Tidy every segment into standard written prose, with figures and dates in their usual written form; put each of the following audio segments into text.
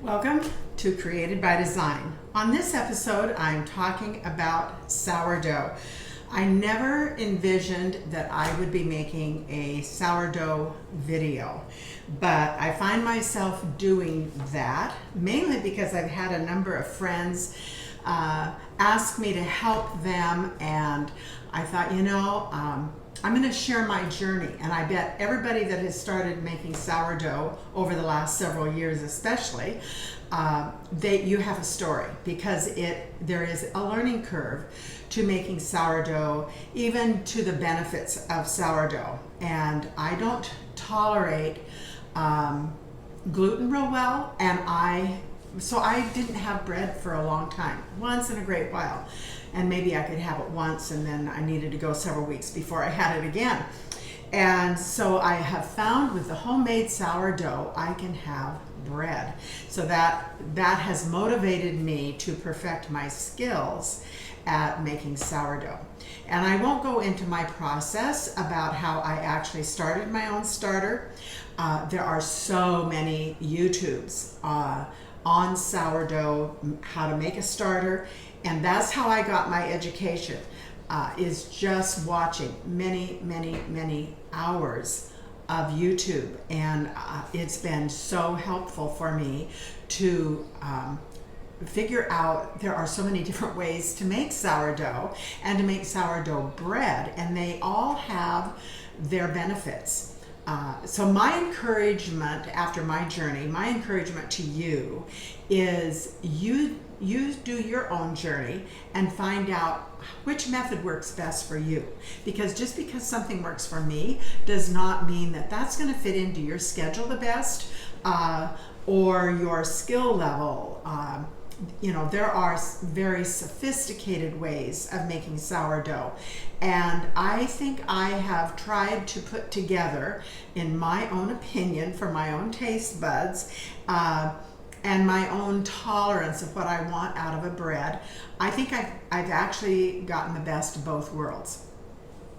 Welcome to Created by Design. On this episode, I'm talking about sourdough. I never envisioned that I would be making a sourdough video, but I find myself doing that mainly because I've had a number of friends ask me to help them, and I thought, I'm going to share my journey, and I bet everybody that has started making sourdough over the last several years especially, you have a story, because there is a learning curve to making sourdough, even to the benefits of sourdough. And I don't tolerate gluten real well, and so I didn't have bread for a long time, once in a great while. And maybe I could have it once, and then I needed to go several weeks before I had it again. And so I have found with the homemade sourdough, I can have bread. So that has motivated me to perfect my skills at making sourdough. And I won't go into my process about how I actually started my own starter. There are so many YouTubes on sourdough, how to make a starter. And that's how I got my education, is just watching many hours of YouTube. And it's been so helpful for me to figure out there are so many different ways to make sourdough and to make sourdough bread, and they all have their benefits. So my encouragement after my journey, my encouragement to you is you do your own journey and find out which method works best for you. Because just because something works for me does not mean that that's going to fit into your schedule the best, or your skill level. There are very sophisticated ways of making sourdough, and I think I have tried to put together, in my own opinion, for my own taste buds, and my own tolerance of what I want out of a bread, I think I've actually gotten the best of both worlds.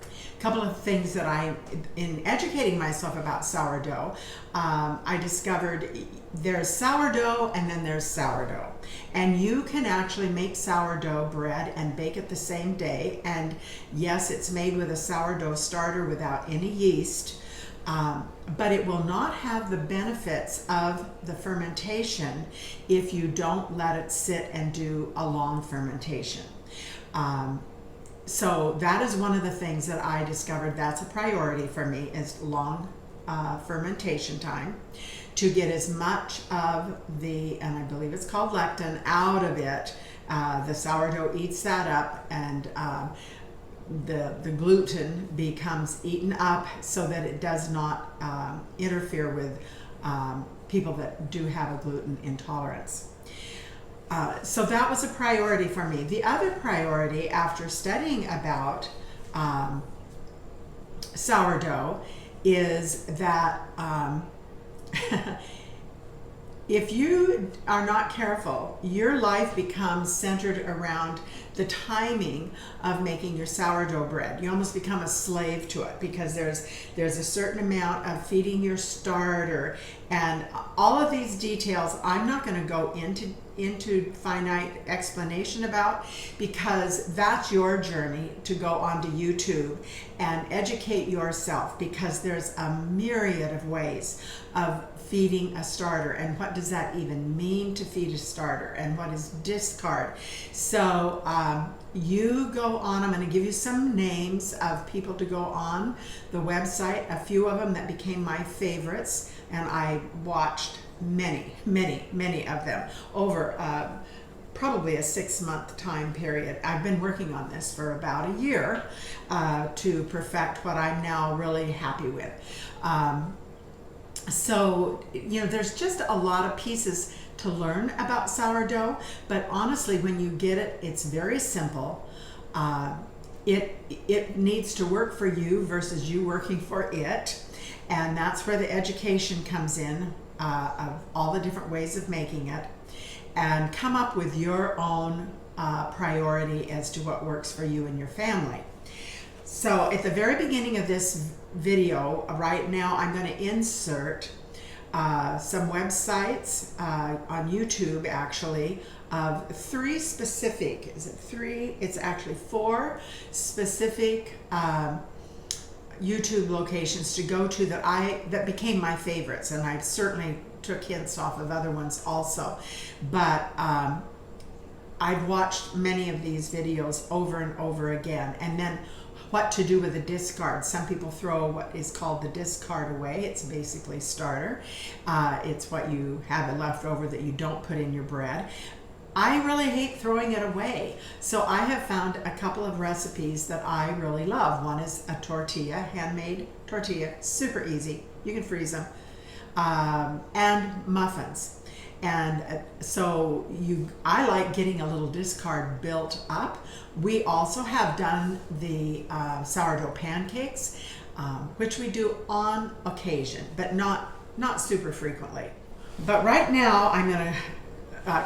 A couple of things that in educating myself about sourdough, I discovered there's sourdough and then there's sourdough. And you can actually make sourdough bread and bake it the same day. And yes, it's made with a sourdough starter without any yeast, but it will not have the benefits of the fermentation if you don't let it sit and do a long fermentation. So that is one of the things that I discovered that's a priority for me, is long fermentation time, to get as much of and I believe it's called lectin, out of it. The sourdough eats that up, and the gluten becomes eaten up so that it does not interfere with people that do have a gluten intolerance. So that was a priority for me. The other priority, after studying about sourdough, is that if you are not careful, your life becomes centered around the timing of making your sourdough bread. You almost become a slave to it, because there's a certain amount of feeding your starter, and all of these details I'm not going to go into finite explanation about, because that's your journey to go onto YouTube and educate yourself, because there's a myriad of ways of feeding a starter, and what does that even mean to feed a starter, and what is discard. So you go on, I'm going to give you some names of people to go on the website, a few of them that became my favorites, and I watched many of them over probably a 6-month time period. I've been working on this for about a year to perfect what I'm now really happy with. So, there's just a lot of pieces to learn about sourdough, but honestly, when you get it, it's very simple. It needs to work for you versus you working for it, and that's where the education comes in, of all the different ways of making it, and come up with your own priority as to what works for you and your family. So at the very beginning of this video, right now, I'm going to insert some websites on YouTube actually of three specific, is it three? It's actually four specific YouTube locations to go to that became my favorites, and I certainly took hints off of other ones also. But I've watched many of these videos over and over again. And then what to do with a discard. Some people throw what is called the discard away. It's basically starter. It's what you have left over that you don't put in your bread. I really hate throwing it away. So I have found a couple of recipes that I really love. One is a tortilla, handmade tortilla, super easy. You can freeze them. And muffins. And so I like getting a little discard built up. We also have done the sourdough pancakes, which we do on occasion, but not super frequently. But right now I'm going to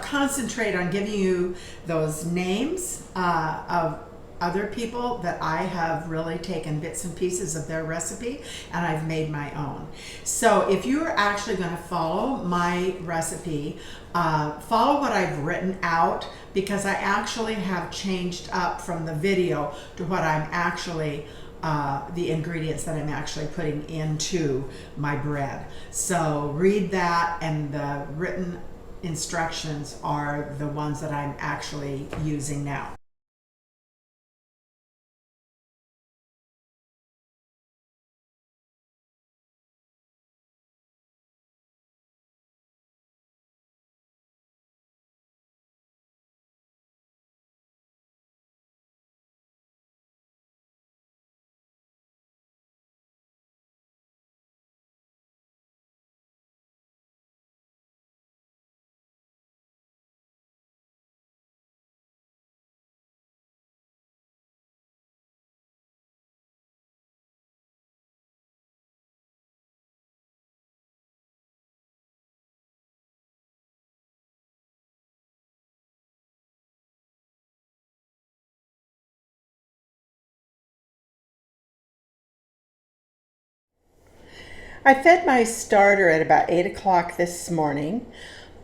concentrate on giving you those names of other people that I have really taken bits and pieces of their recipe and I've made my own. So if you are actually going to follow my recipe, follow what I've written out, because I actually have changed up from the video to what I'm actually the ingredients that I'm actually putting into my bread. So read that, and the written instructions are the ones that I'm actually using now. I fed my starter at about 8 o'clock this morning.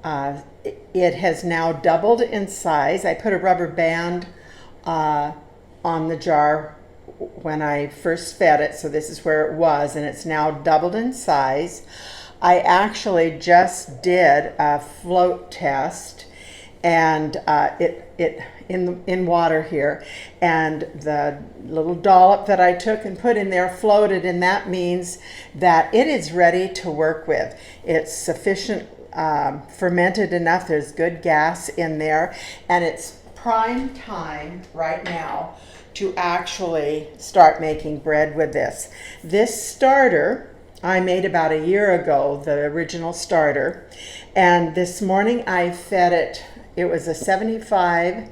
It has now doubled in size. I put a rubber band on the jar when I first fed it, so this is where it was, and it's now doubled in size. I actually just did a float test, and in water here, and the little dollop that I took and put in there floated, and that means that it is ready to work with. It's sufficient fermented enough. There's good gas in there, and it's prime time right now to actually start making bread with this. This starter I made about a year ago, the original starter, and this morning I fed it. It was a 75,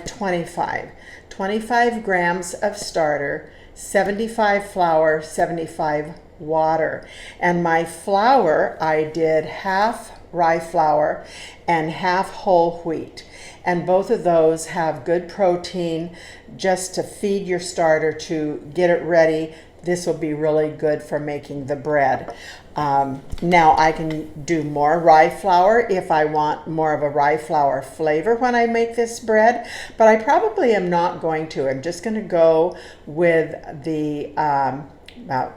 25. 25 grams of starter, 75 flour, 75 water. And my flour, I did half rye flour and half whole wheat. And both of those have good protein just to feed your starter to get it ready. This will be really good for making the bread. Now I can do more rye flour if I want more of a rye flour flavor when I make this bread, but I probably am not going to. I'm just going to go with the about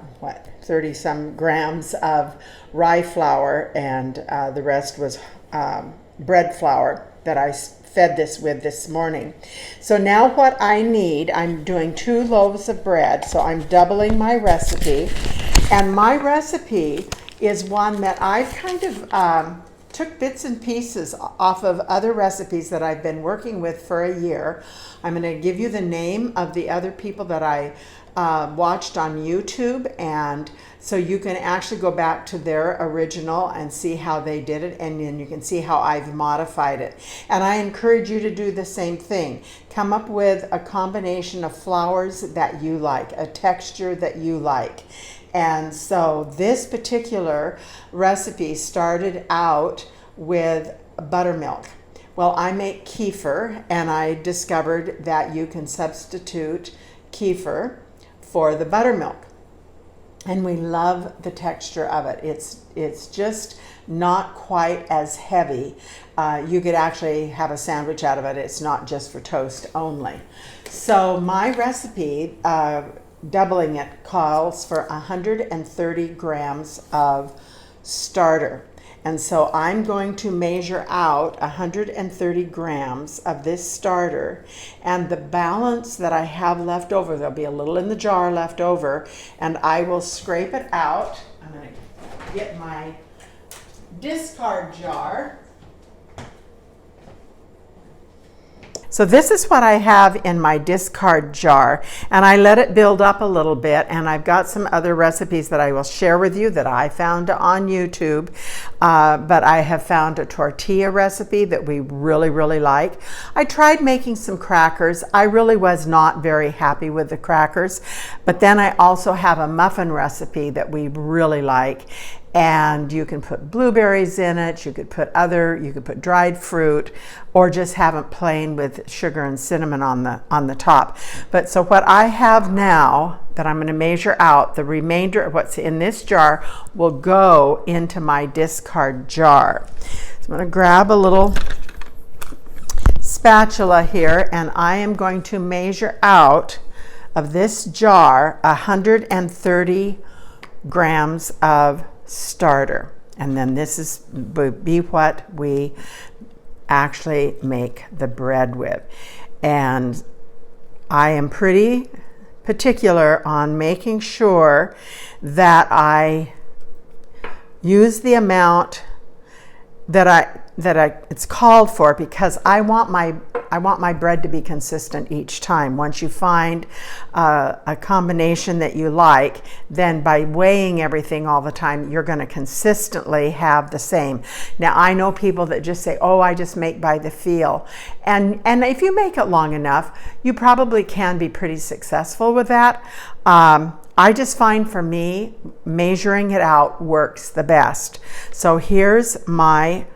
30 some grams of rye flour, and the rest was bread flour that I fed this with this morning. So now what I need, I'm doing 2 loaves of bread, so I'm doubling my recipe. And my recipe is one that I've kind of took bits and pieces off of other recipes that I've been working with for a year. I'm going to give you the name of the other people that I watched on YouTube, and so you can actually go back to their original and see how they did it, and then you can see how I've modified it. And I encourage you to do the same thing. Come up with a combination of flours that you like, a texture that you like. And so this particular recipe started out with buttermilk. Well, I make Keifer, and I discovered that you can substitute Keifer for the buttermilk. and we love the texture of it. It's just not quite as heavy. You could actually have a sandwich out of it. It's not just for toast only. So my recipe, doubling it, calls for 130 grams of starter. And so I'm going to measure out 130 grams of this starter, and the balance that I have left over, there'll be a little in the jar left over, and I will scrape it out. I'm going to get my discard jar. So this is what I have in my discard jar, and I let it build up a little bit, and I've got some other recipes that I will share with you that I found on YouTube, but I have found a tortilla recipe that we really like. I tried making some crackers. I really was not very happy with the crackers, but then I also have a muffin recipe that we really like. And you can put blueberries in it, you could put dried fruit, or just have it plain with sugar and cinnamon on the top. But so what I have now that I'm going to measure out, the remainder of what's in this jar will go into my discard jar. So I'm going to grab a little spatula here, and I am going to measure out of this jar 130 grams of starter, and then this would be what we actually make the bread with. And I am pretty particular on making sure that I use the amount that it's called for, because I want my bread to be consistent each time. Once you find a combination that you like, then by weighing everything all the time, you're going to consistently have the same. Now, I know people that just say, oh, I just make by the feel. And if you make it long enough, you probably can be pretty successful with that. I just find for me, measuring it out works the best. So here's my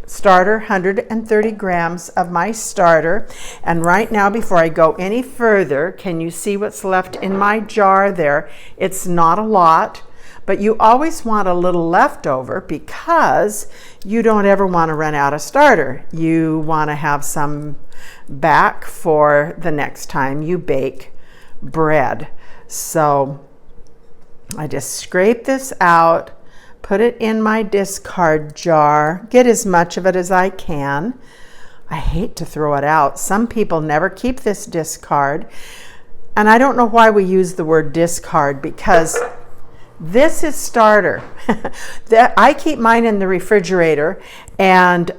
starter, 130 grams of my starter. And right now, before I go any further, can you see what's left in my jar there? It's not a lot, but you always want a little left over, because you don't ever want to run out of starter. You want to have some back for the next time you bake bread. So I just scrape this out, put it in my discard jar, get as much of it as I can. I hate to throw it out. Some people never keep this discard, and I don't know why we use the word discard, because this is starter. I keep mine in the refrigerator, and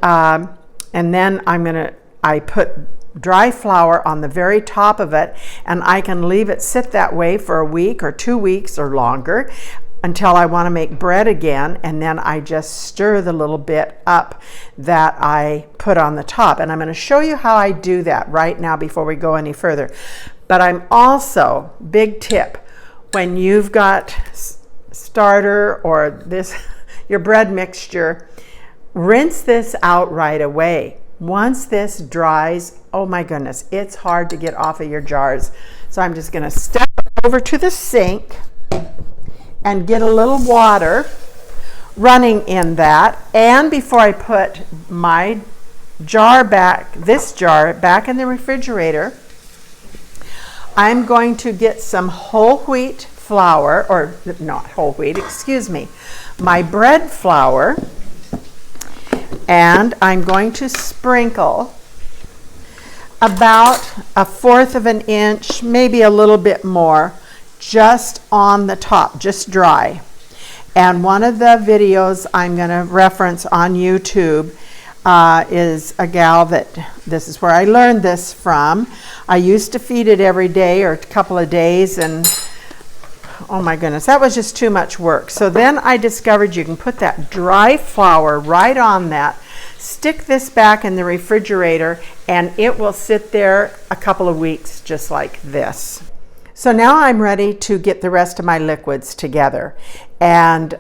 then I put dry flour on the very top of it, and I can leave it sit that way for a week or 2 weeks or longer until I want to make bread again, and then I just stir the little bit up that I put on the top. And I'm going to show you how I do that right now before we go any further. But I'm also, big tip, when you've got starter or your bread mixture, rinse this out right away. Once this dries, oh my goodness, it's hard to get off of your jars. So I'm just going to step over to the sink and get a little water running in that. And before I put my this jar back in the refrigerator, I'm going to get some whole wheat flour, or not whole wheat, excuse me, my bread flour. And I'm going to sprinkle about 1/4 of an inch, maybe a little bit more, just on the top, just dry. And one of the videos I'm going to reference on YouTube is a gal this is where I learned this from. I used to feed it every day or a couple of days, and oh my goodness, that was just too much work. So then I discovered you can put that dry flour right on that, stick this back in the refrigerator, and it will sit there a couple of weeks just like this. So now I'm ready to get the rest of my liquids together. And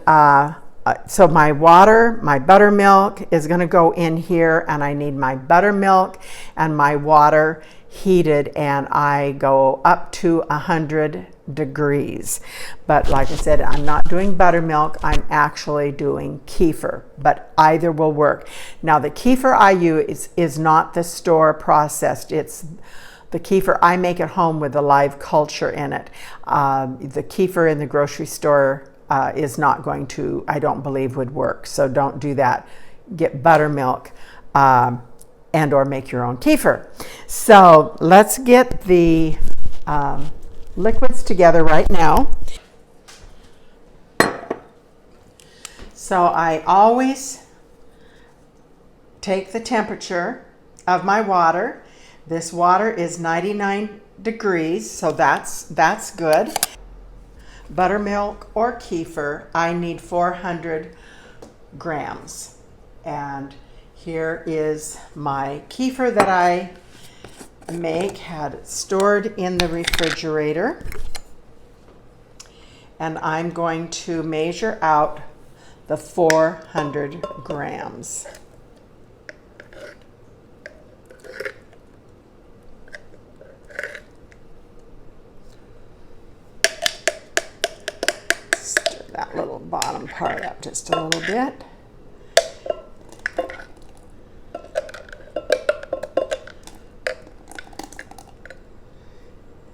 so my water, my buttermilk is going to go in here, and I need my buttermilk and my water heated, and I go up to 100 degrees. But like I said, I'm not doing buttermilk, I'm actually doing kefir, but either will work. Now the kefir I use is not the store processed, it's the kefir I make at home with the live culture in it. The kefir in the grocery store is not going to, I don't believe, would work, so don't do that. Get buttermilk and or make your own kefir. So let's get the liquids together right now. So I always take the temperature of my water. This water is 99 degrees, so that's good. Buttermilk or kefir, I need 400 grams. And here is my kefir that I had it stored in the refrigerator. And I'm going to measure out the 400 grams. Stir that little bottom part up just a little bit.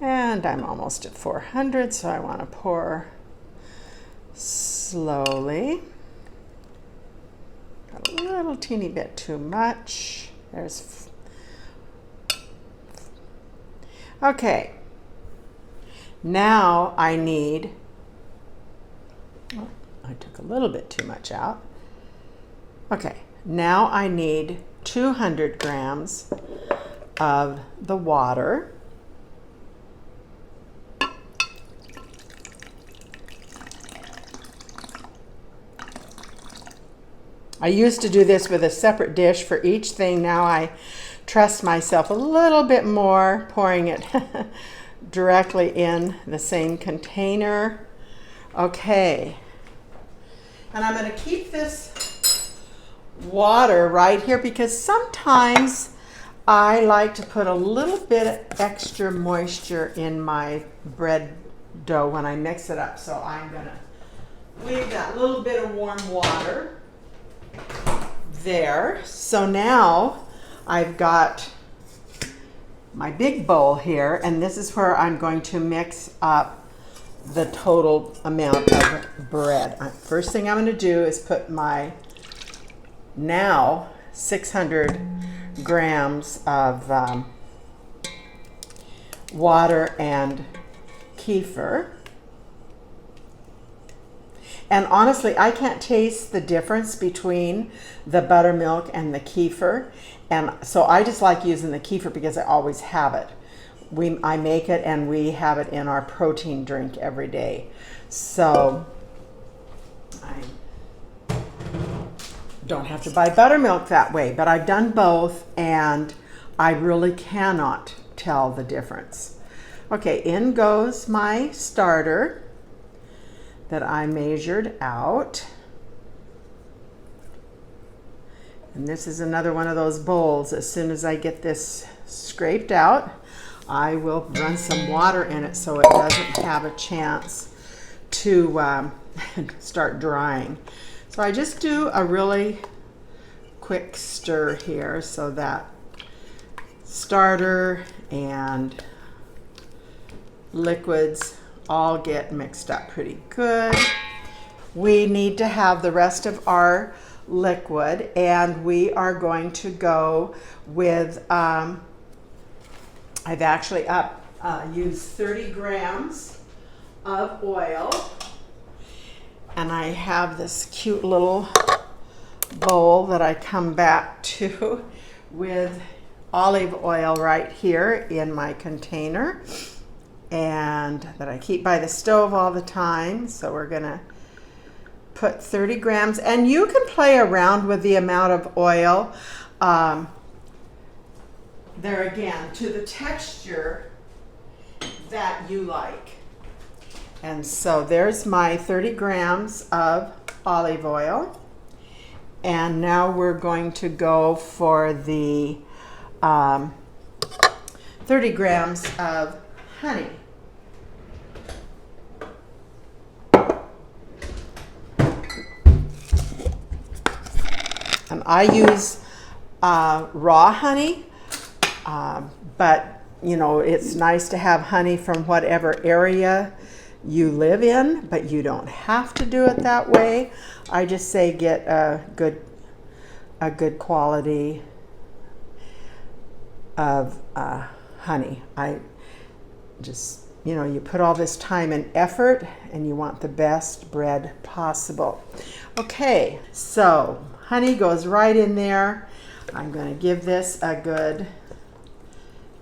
And I'm almost at 400, so I want to pour slowly. Got a little teeny bit too much. Okay. Now I need, I took a little bit too much out. Okay, now I need 200 grams of the water. I used to do this with a separate dish for each thing. Now I trust myself a little bit more, pouring it directly in the same container. Okay. And I'm going to keep this water right here because sometimes I like to put a little bit extra moisture in my bread dough when I mix it up. So I'm going to leave that little bit of warm water there. So now I've got my big bowl here, and this is where I'm going to mix up the total amount of bread. First thing I'm going to do is put my now 600 grams of water and kefir. And honestly, I can't taste the difference between the buttermilk and the kefir. And so I just like using the kefir because I always have it. I make it and we have it in our protein drink every day. So I don't have to buy buttermilk that way, but I've done both and I really cannot tell the difference. Okay, in goes my starter that I measured out. And this is another one of those bowls. As soon as I get this scraped out, I will run some water in it so it doesn't have a chance to start drying. So I just do a really quick stir here so that starter and liquids all get mixed up pretty good. We need to have the rest of our liquid, and we are going to go with, I've actually used 30 grams of oil, and I have this cute little bowl that I come back to with olive oil right here in my container, and that I keep by the stove all the time. So we're gonna put 30 grams, and you can play around with the amount of oil there again to the texture that you like. And so there's my 30 grams of olive oil, and now we're going to go for the 30 grams of honey. I use raw honey, but you know, it's nice to have honey from whatever area you live in, but you don't have to do it that way. I just say get a good quality of honey. I just, you know, you put all this time and effort and you want the best bread possible. Okay, so honey goes right in there. I'm going to give this a good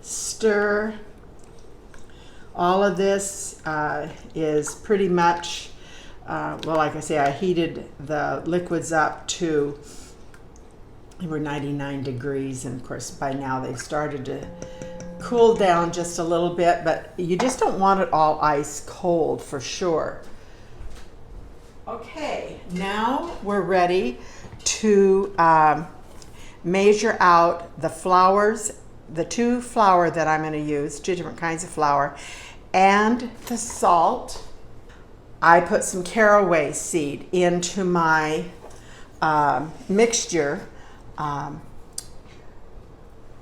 stir. All of this is pretty much, well, like I say, I heated the liquids up to, they were 99 degrees, and of course by now they've started to cool down just a little bit, but you just don't want it all ice cold for sure. Okay, now we're ready to measure out the flours, the 2 flour that I'm going to use, 2 different kinds of flour, and the salt. I put some caraway seed into my mixture.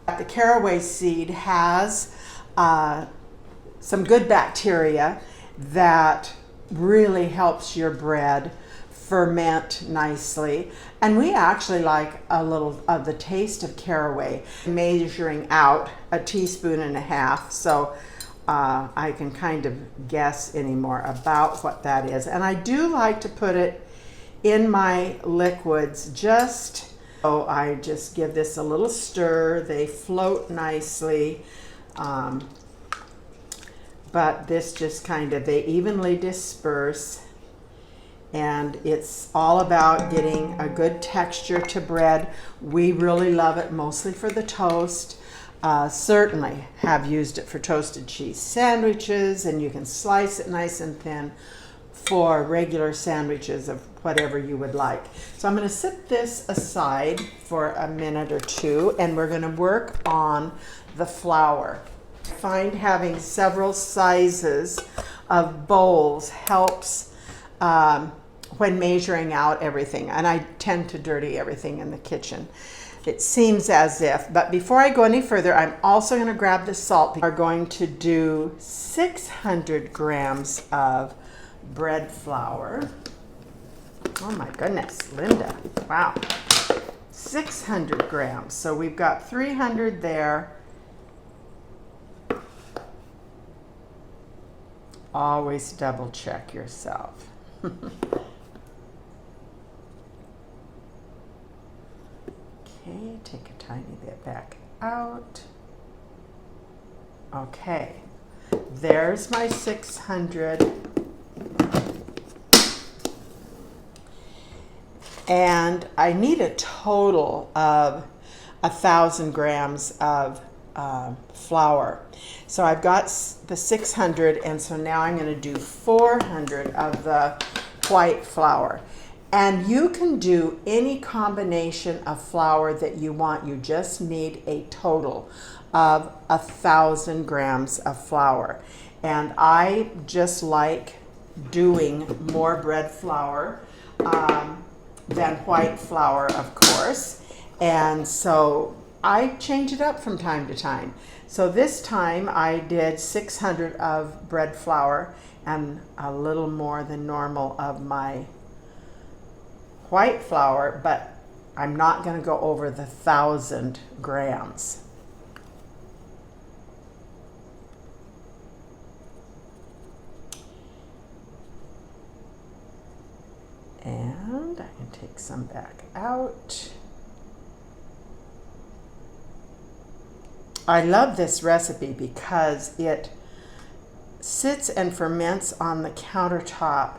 The caraway seed has some good bacteria that really helps your bread ferment nicely, and we actually like a little of the taste of caraway. Measuring out 1.5 teaspoons, so I can kind of guess anymore about what that is. And I do like to put it in my liquids just so I just give this a little stir. They float nicely, but this just kind of, they evenly disperse. And it's all about getting a good texture to bread. We really love it mostly for the toast. Certainly have used it for toasted cheese sandwiches, and you can slice it nice and thin for regular sandwiches of whatever you would like. So I'm going to set this aside for a minute or two, and we're going to work on the flour. I find having several sizes of bowls helps when measuring out everything, and I tend to dirty everything in the kitchen. It seems as if, but before I go any further, I'm also going to grab the salt. We are going to do 600 grams of bread flour. Oh my goodness, Linda, wow. 600 grams, so we've got 300 there. Always double check yourself. Okay, take a tiny bit back out. Okay, there's my 600. And I need a total of 1,000 grams of flour. So I've got the 600, and so now I'm going to do 400 of the white flour. And you can do any combination of flour that you want. You just need a total of 1,000 grams of flour. And I just like doing more bread flour than white flour, of course. And so I change it up from time to time. So this time I did 600 of bread flour and a little more than normal of my white flour, but I'm not going to go over the 1,000 grams. And I can take some back out. I love this recipe because it sits and ferments on the countertop.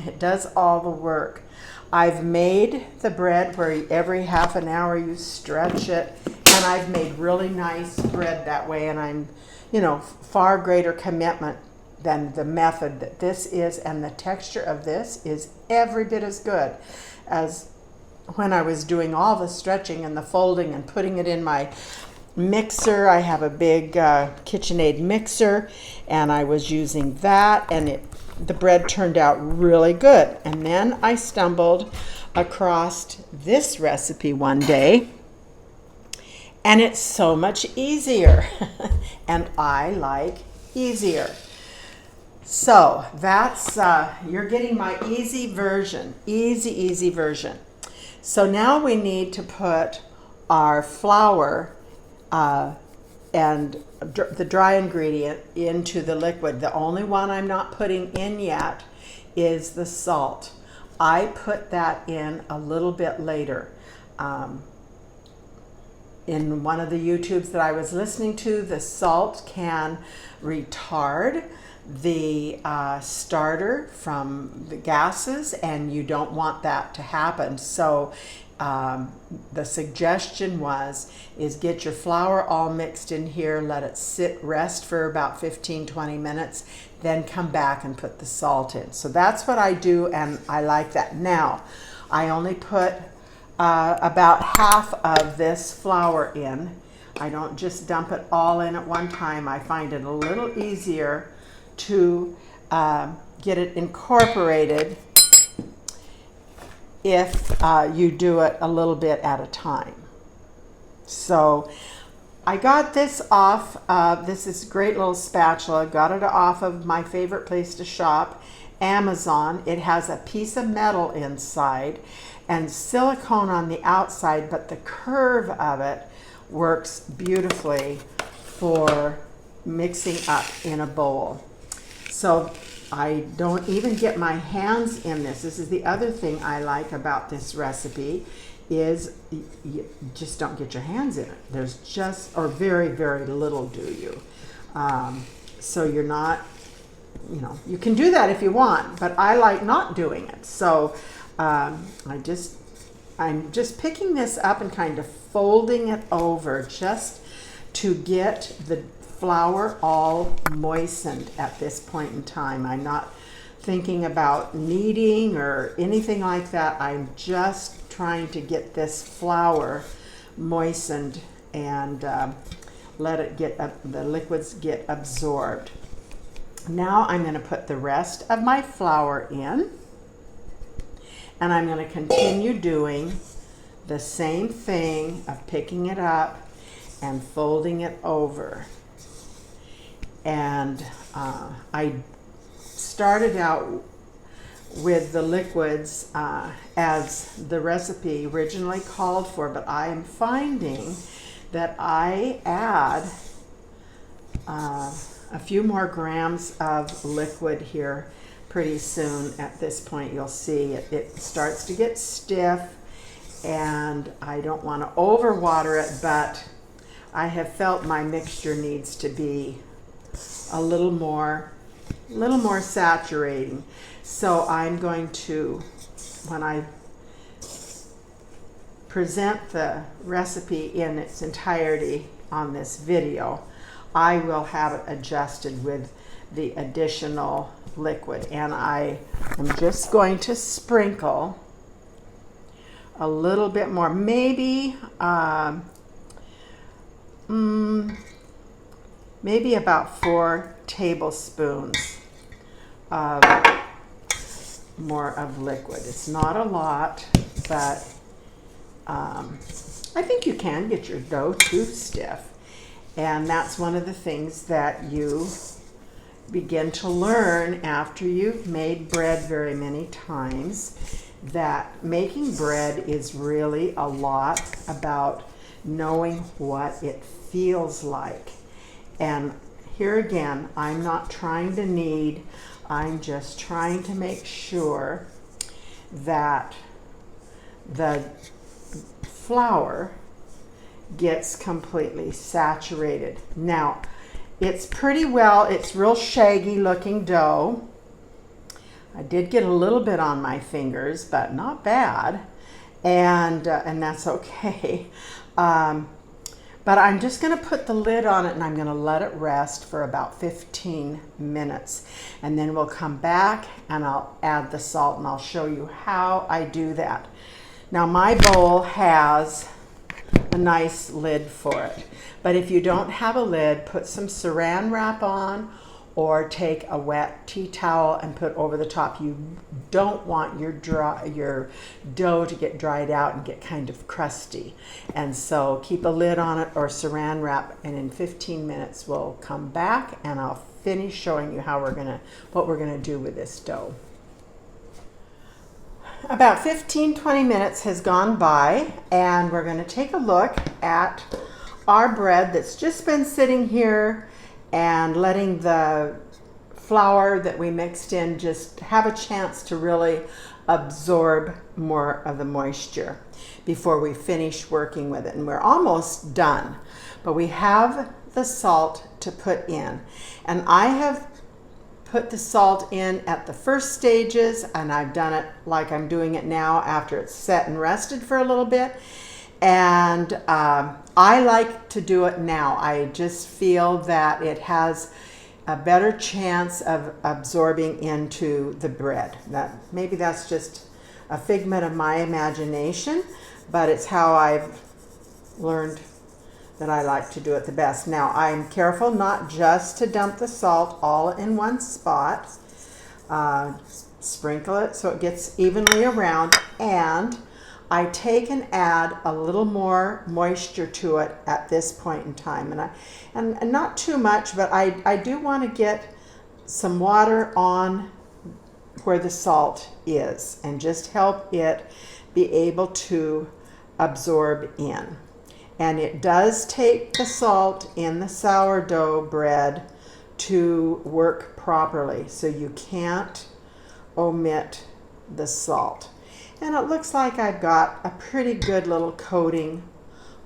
It does all the work. I've made the bread where every half an hour you stretch it, and I've made really nice bread that way, and I'm, you know, far greater commitment than the method that this is, and the texture of this is every bit as good as when I was doing all the stretching and the folding and putting it in my mixer. I have a big KitchenAid mixer, and I was using that, and the bread turned out really good. And then I stumbled across this recipe one day, and it's so much easier. And I like easier. So that's, you're getting my easy version, easy version. So now we need to put our flour and the dry ingredient into the liquid. The only one I'm not putting in yet is the salt. I put that in a little bit later. In one of the YouTubes that I was listening to, the salt can retard the starter from the gases, and you don't want that to happen. So the suggestion is get your flour all mixed in here, let it rest for about 15-20 minutes, then come back and put the salt in. So that's what I do, and I like that. Now I only put about half of this flour in. I don't just dump it all in at one time. I find it a little easier to get it incorporated if you do it a little bit at a time. So I got this off, this is a great little spatula, got it off of my favorite place to shop, Amazon. It has a piece of metal inside and silicone on the outside, but the curve of it works beautifully for mixing up in a bowl. So I don't even get my hands in this. This is the other thing I like about this recipe, is you just don't get your hands in it. There's just, or very little do you. So you're not, you can do that if you want, but I like not doing it. So I'm just picking this up and kind of folding it over just to get the flour all moistened at this point in time. I'm not thinking about kneading or anything like that. I'm just trying to get this flour moistened and let it get the liquids get absorbed. Now I'm going to put the rest of my flour in, and I'm going to continue doing the same thing of picking it up and folding it over. And I started out with the liquids as the recipe originally called for, but I am finding that I add a few more grams of liquid here pretty soon. At this point, you'll see it starts to get stiff, and I don't want to overwater it, but I have felt my mixture needs to be a little more saturating. So I'm going to, when I present the recipe in its entirety on this video, I will have it adjusted with the additional liquid. And I am just going to sprinkle a little bit more, maybe maybe about 4 tablespoons of more of liquid. It's not a lot, but I think you can get your dough too stiff. And that's one of the things that you begin to learn after you've made bread very many times, that making bread is really a lot about knowing what it feels like. And here again, I'm not trying to knead, I'm just trying to make sure that the flour gets completely saturated. Now, it's real shaggy looking dough. I did get a little bit on my fingers, but not bad, and that's okay. But I'm just going to put the lid on it, and I'm going to let it rest for about 15 minutes. And then we'll come back and I'll add the salt, and I'll show you how I do that. Now my bowl has a nice lid for it, but if you don't have a lid, put some saran wrap on, or take a wet tea towel and put over the top. You don't want your dough to get dried out and get kind of crusty. And so keep a lid on it or saran wrap, and in 15 minutes we'll come back and I'll finish showing you what we're gonna do with this dough. About 15-20 minutes has gone by, and we're going to take a look at our bread that's just been sitting here and letting the flour that we mixed in just have a chance to really absorb more of the moisture before we finish working with it. And we're almost done, but we have the salt to put in, and I have put the salt in at the first stages, and I've done it like I'm doing it now after it's set and rested for a little bit. And I like to do it now. I just feel that it has a better chance of absorbing into the bread. Maybe that's just a figment of my imagination, but it's how I've learned that I like to do it the best. Now, I'm careful not just to dump the salt all in one spot. Sprinkle it so it gets evenly around, and I take and add a little more moisture to it at this point in time. And not too much, but I do want to get some water on where the salt is and just help it be able to absorb in. And it does take the salt in the sourdough bread to work properly, so you can't omit the salt. And it looks like I've got a pretty good little coating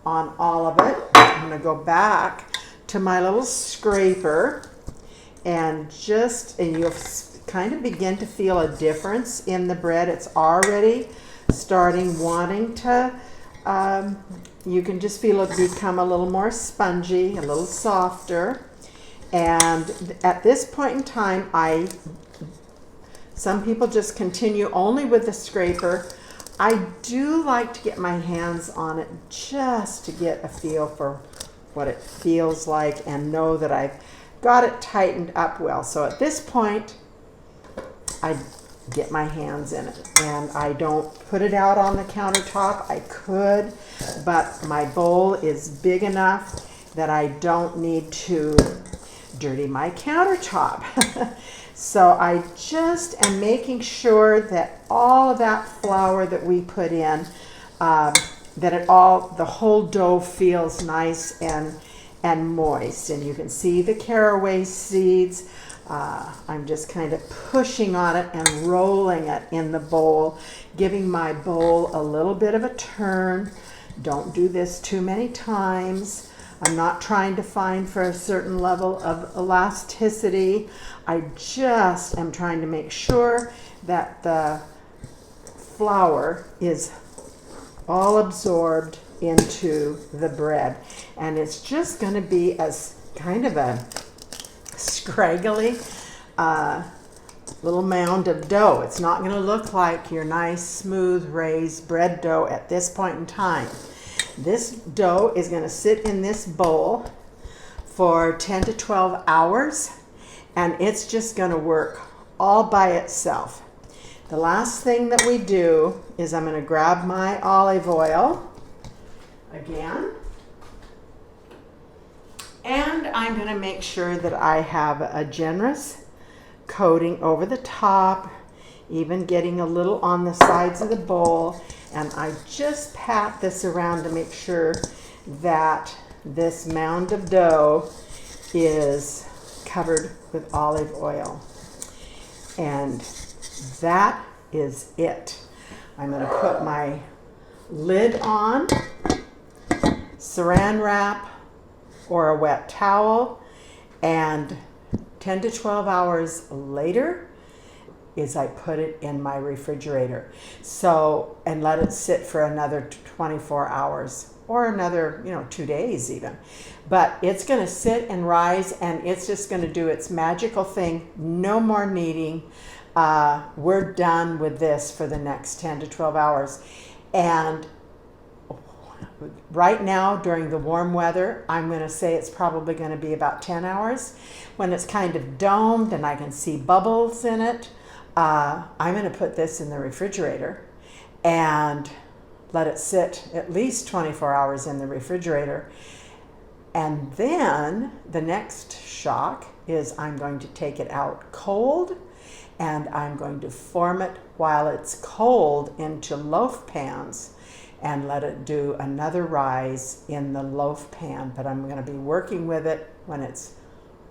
on all of it. I'm going to go back to my little scraper and you'll kind of begin to feel a difference in the bread. It's already starting wanting to you can just feel it become a little more spongy, a little softer. And at this point in time, some people just continue only with the scraper. I do like to get my hands on it just to get a feel for what it feels like and know that I've got it tightened up well. So at this point, I get my hands in it, and I don't put it out on the countertop. I could, but my bowl is big enough that I don't need to dirty my countertop. So I just am making sure that all of that flour that we put in, the whole dough feels nice and moist. And you can see the caraway seeds. I'm just kind of pushing on it and rolling it in the bowl, giving my bowl a little bit of a turn. Don't do this too many times. I'm not trying to find for a certain level of elasticity. I just am trying to make sure that the flour is all absorbed into the bread. And it's just going to be as kind of a scraggly little mound of dough. It's not going to look like your nice smooth raised bread dough at this point in time. This dough is going to sit in this bowl for 10 to 12 hours, and it's just going to work all by itself. The last thing that we do is I'm going to grab my olive oil again, and I'm going to make sure that I have a generous coating over the top, even getting a little on the sides of the bowl. And I just pat this around to make sure that this mound of dough is covered with olive oil. And that is it. I'm going to put my lid on, saran wrap or a wet towel, and 10 to 12 hours later is I put it in my refrigerator. And let it sit for another 24 hours or another, 2 days even. But it's going to sit and rise, and it's just going to do its magical thing. No more kneading. We're done with this for the next 10 to 12 hours. And right now during the warm weather, I'm going to say it's probably going to be about 10 hours. When it's kind of domed and I can see bubbles in it, I'm going to put this in the refrigerator and let it sit at least 24 hours in the refrigerator. And then the next shock is I'm going to take it out cold, and I'm going to form it while it's cold into loaf pans and let it do another rise in the loaf pan. But I'm going to be working with it when it's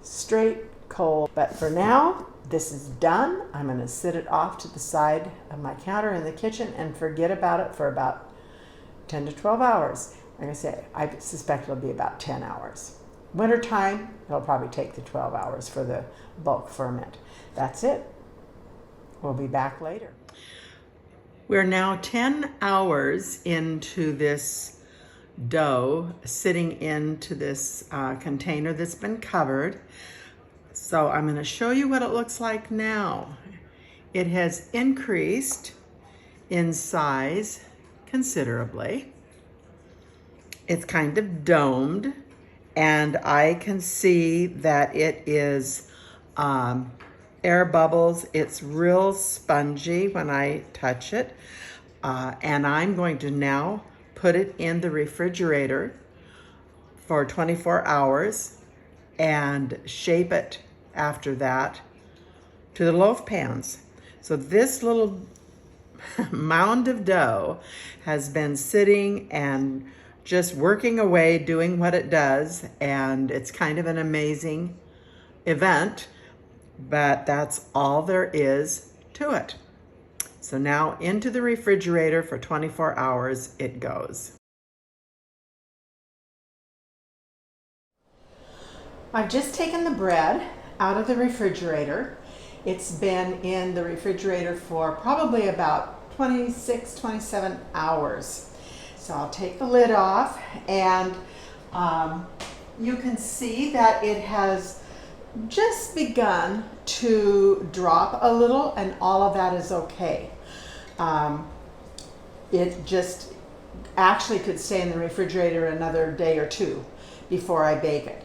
straight cold. But for now, this is done. I'm going to sit it off to the side of my counter in the kitchen and forget about it for about 10 to 12 hours. Like I say, I suspect it'll be about 10 hours. Wintertime, it'll probably take the 12 hours for the bulk ferment. That's it. We'll be back later. We're now 10 hours into this dough, sitting into this container that's been covered. So I'm going to show you what it looks like now. It has increased in size considerably. It's kind of domed, and I can see that it is air bubbles. It's real spongy when I touch it. And I'm going to now put it in the refrigerator for 24 hours and shape it after that to the loaf pans. So this little mound of dough has been sitting and just working away, doing what it does, and it's kind of an amazing event, but that's all there is to it. So now into the refrigerator for 24 hours it goes. I've just taken the bread out of the refrigerator. It's been in the refrigerator for probably about 26, 27 hours. So I'll take the lid off, and you can see that it has just begun to drop a little, and all of that is okay. It just actually could stay in the refrigerator another day or two before I bake it.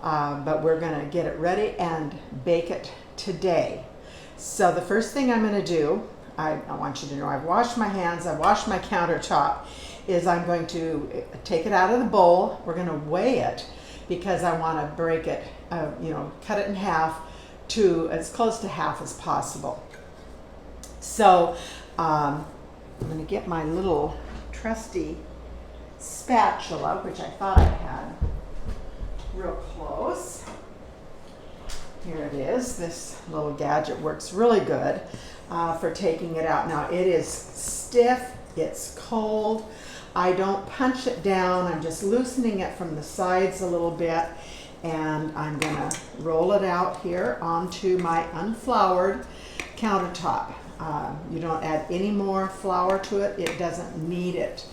But we're going to get it ready and bake it today. So the first thing I'm going to do, I want you to know I've washed my hands, I've washed my countertop, is I'm going to take it out of the bowl. We're going to weigh it because I want to break it, cut it in half to as close to half as possible. So I'm going to get my little trusty spatula, which I thought I had real close. Here it is. This little gadget works really good for taking it out. Now it is stiff, it's cold. I don't punch it down, I'm just loosening it from the sides a little bit, and I'm gonna roll it out here onto my unfloured countertop. You don't add any more flour to it, it doesn't need it.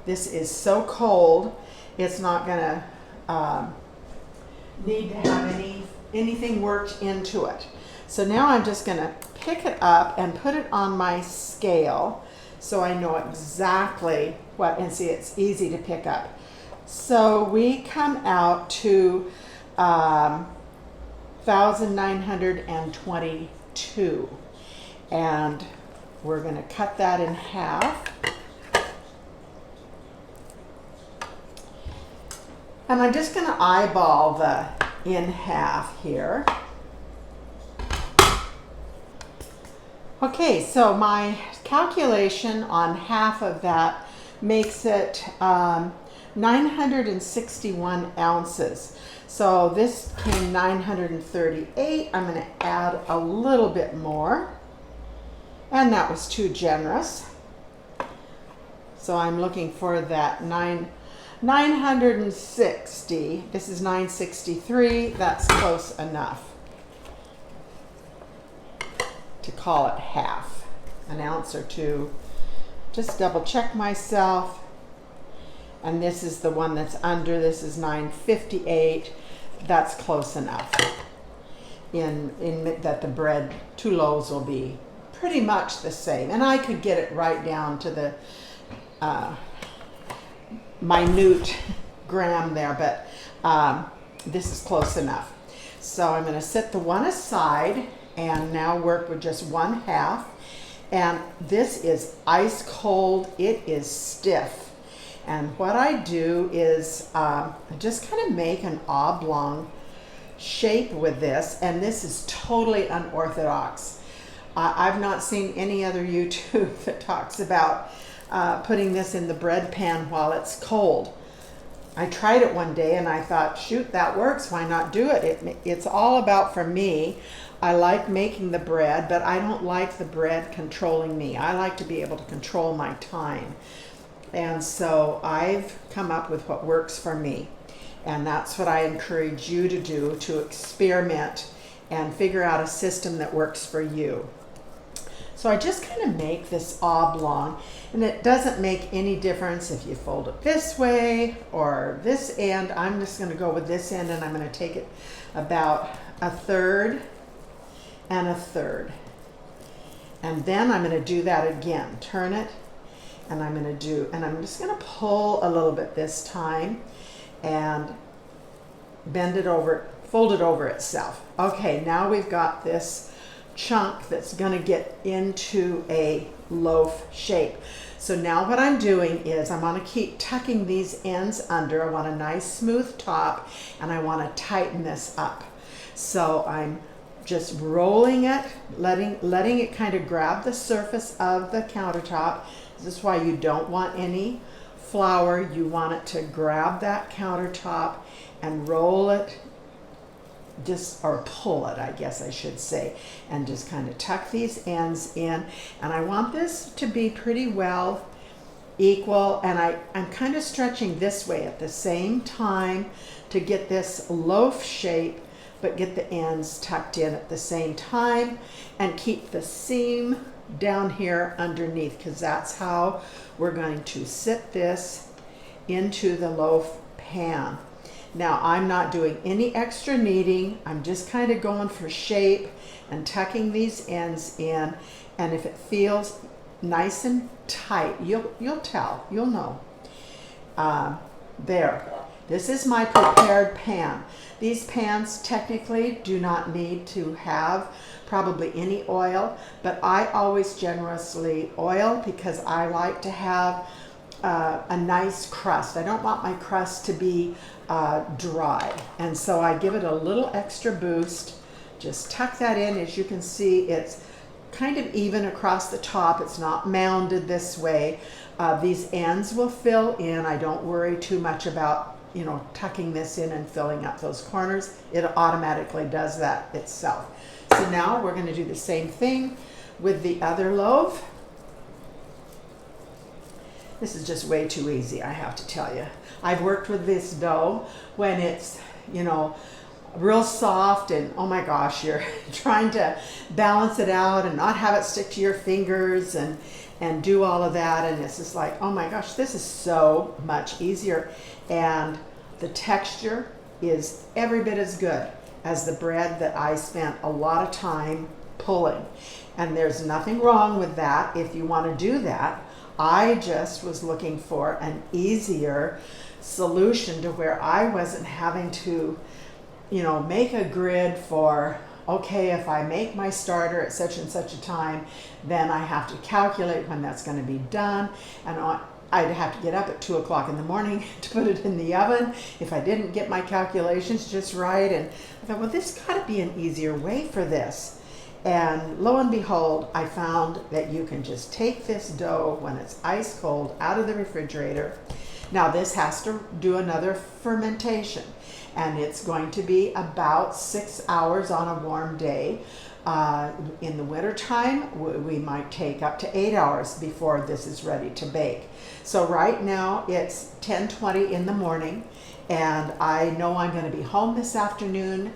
This is so cold, it's not gonna need to have anything worked into it. So now I'm just gonna pick it up and put it on my scale so I know exactly what, and see, it's easy to pick up. So we come out to 1,922, and we're going to cut that in half. And I'm just going to eyeball the in half here. Okay, so my calculation on half of that makes it 961 ounces. So this came 938. I'm going to add a little bit more, and that was too generous. So I'm looking for that 960. This is 963. That's close enough to call it half, an ounce or two. Just double check myself. And this is the one that's under. This is 958. That's close enough. In that the bread, 2 loaves will be pretty much the same. And I could get it right down to the minute gram there, but this is close enough. So I'm going to set the one aside and now work with just 1/2. And this is ice cold. It is stiff. And what I do is I just kind of make an oblong shape with this, and this is totally unorthodox. I've not seen any other YouTube that talks about putting this in the bread pan while it's cold. I tried it one day and I thought, shoot, that works. Why not do it? It's all about, for me, I like making the bread, but I don't like the bread controlling me. I like to be able to control my time. And so I've come up with what works for me. And that's what I encourage you to do, to experiment and figure out a system that works for you. So I just kind of make this oblong, and it doesn't make any difference if you fold it this way or this end. I'm just going to go with this end, and I'm going to take it about 1/3 and 1/3. And then I'm going to do that again. Turn it, and I'm just going to pull a little bit this time and bend it over, fold it over itself. Okay, now we've got this chunk that's going to get into a loaf shape. So now what I'm doing is I'm going to keep tucking these ends under. I want a nice smooth top, and I want to tighten this up. So I'm just rolling it, letting it kind of grab the surface of the countertop. This is why you don't want any flour. You want it to grab that countertop and roll it, or pull it, I guess I should say, and just kind of tuck these ends in. And I want this to be pretty well equal, and I'm kind of stretching this way at the same time to get this loaf shape, but get the ends tucked in at the same time, and keep the seam down here underneath, because that's how we're going to sit this into the loaf pan. Now I'm not doing any extra kneading. I'm just kind of going for shape and tucking these ends in. And if it feels nice and tight, you'll tell, you'll know. There. This is my prepared pan. These pans technically do not need to have probably any oil, but I always generously oil because I like to have a nice crust. I don't want my crust to be dry, and so I give it a little extra boost. Just tuck that in. As you can see, it's kind of even across the top. It's not mounded this way. These ends will fill in. I don't worry too much about, you know, tucking this in and filling up those corners. It automatically does that itself. So now we're going to do the same thing with the other loaf. This is just way too easy, I have to tell you. I've worked with this dough when it's, you know, real soft, and oh my gosh, you're trying to balance it out and not have it stick to your fingers and do all of that, and it's just like, oh my gosh, this is so much easier, and the texture is every bit as good as the bread that I spent a lot of time pulling. And there's nothing wrong with that if you want to do that. I just was looking for an easier solution to where I wasn't having to, you know, make a grid for, okay, if I make my starter at such and such a time, then I have to calculate when that's going to be done, and I'd have to get up at 2 o'clock in the morning to put it in the oven if I didn't get my calculations just right. And I thought, well, this got to be an easier way for this. And lo and behold, I found that you can just take this dough when it's ice cold out of the refrigerator. Now this has to do another fermentation, and it's going to be about 6 hours on a warm day. In the wintertime, we might take up to 8 hours before this is ready to bake. So right now it's 10:20 in the morning, and I know I'm going to be home this afternoon,